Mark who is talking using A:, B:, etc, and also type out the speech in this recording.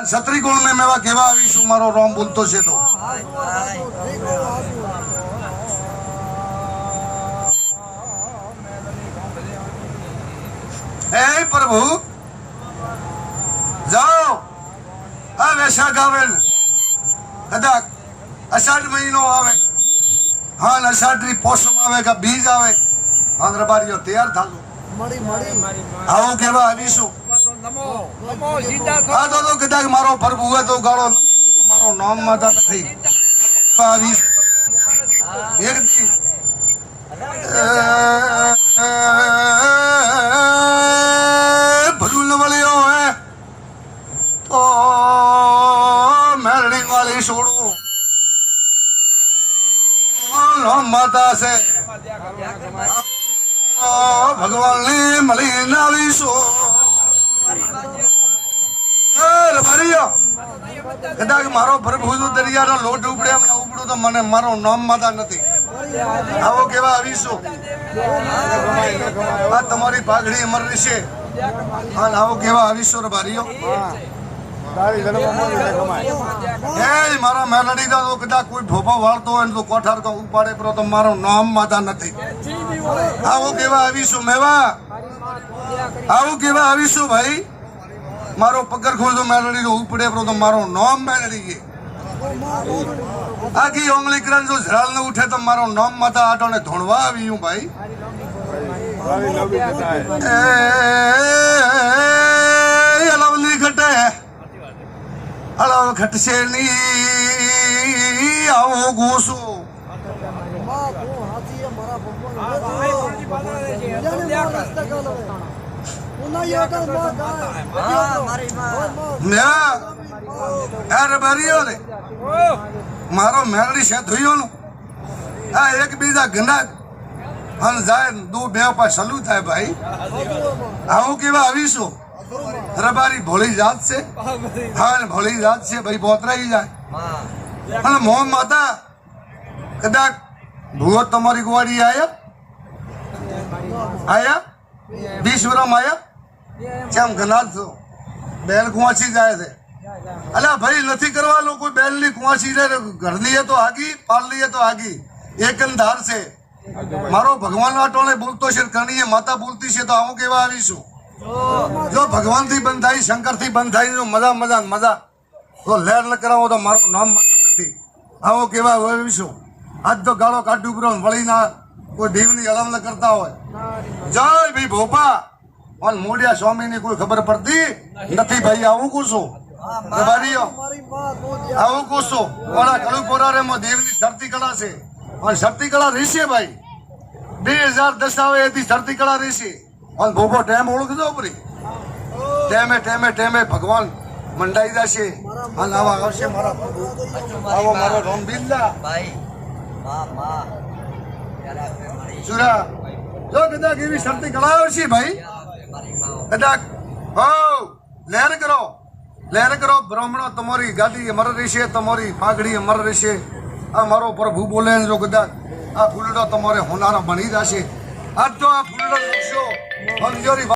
A: छत्री गुण में मेवा केवा आवीशु मारो रोम बोलतो छे तो हे प्रभु जाओ आ वैसा गावेन कदाक अषाढ़ महीनो आवे हाँ अषाढ़ी पोषम आवे का बीज आवे आंध्र बारियो तैयार था आओ केवा आवीशु आ तो कदाक मारो प्रभु है तो गाड़ो मारो नाम माता नहीं आवीशु एक दी भरूल वाले है तो मेरड़ी वाली छोड़ो नाम माता से भगवान ने मली नावीशो कदाच मारो प्रभु जो दरिया लोट उपड़े उपड़ो तो मने मारो नाम माता नहीं आवो केवा आवीशो आ तमारी पाघड़ी अमर रहीशे हां आवो केवा आवीशो रे बारियो मारा मेलडी का तो कदा कोई भोपा वाळतो હોય તો કોઠાર કો ઉપાડે પર તો મારો નામ માતા નથી આવો કેવા આવીશું મેવા આવો કેવા આવીશું ભાઈ મારો પગર ખોલ તો મેલડી નો ઉપડે પર તો મારો નામ મેલડી કે આખી ઓંગલી કરન જો ઝરાલ ન ઉઠે તો મારો નામ માતા આટોને ધોણવા આવ્યું ભાઈ એ લવલી ઘટે अलाव घट से नी आओ गोसो मारो मेलडी से थयो नु आ एक बीजा गंदा हम जाए दो बे पर सलू थाय भाई आओ केवा आवीशो रबारी भोली जात से हाँ भोली जात से भाई बोतरा ही जाए हाँ मोह माता कदाक भूगो तुम्हारी गुवाड़ी आया आया 20 वर्ष आया चम गनात तो बैल कुआसी जाए थे अला भाई नहीं करवा लो कोई बैल नी कुआसी रे घर लिए तो आगी पाल लिए तो आगी एक धार से मारो भगवान आटोने बोलतो शे करनी है माता बोलती से तो आऊं केवा आवीशु जो भगवान थी बंद थाई शंकर थी बंद थाई जो मजा मजा मजा तो लहर न करावो तो मारो नाम नहीं आवो केवा आवीशु आज तो गाड़ो काटू पर वળી ना कोई देवनी अलम न करता हो जय भाई भोपा और मोडिया स्वामी ने कोई खबर पड़ती नहीं भाई आऊं कुछो बारियो आऊं कुछो ओला कड़ू पोरा रे मो देवनी धरती कला से और धरती कला ऋषि भाई 2010 आवे थी धरती कला ऋषि और भोपो टेम ओळख दो परी टेमे टेमे टेमे भगवान मंडाई जाशे और आवा आवशे मारा आवो मारो रोम बिल्ला भाई मां मां सुरा जो कदा केवी शर्ती कलावशी भाई कदा हो लहर करो ब्राह्मणो तुम्हारी गादी मर रहीशे तुम्हारी पागड़ी मर रहीशे आ मारो प्रभु बोले जो कदा आ फूलडो तुम्हारे होनारा बनी जाशे आज तो आ फूलडो लक्षो हम जोरी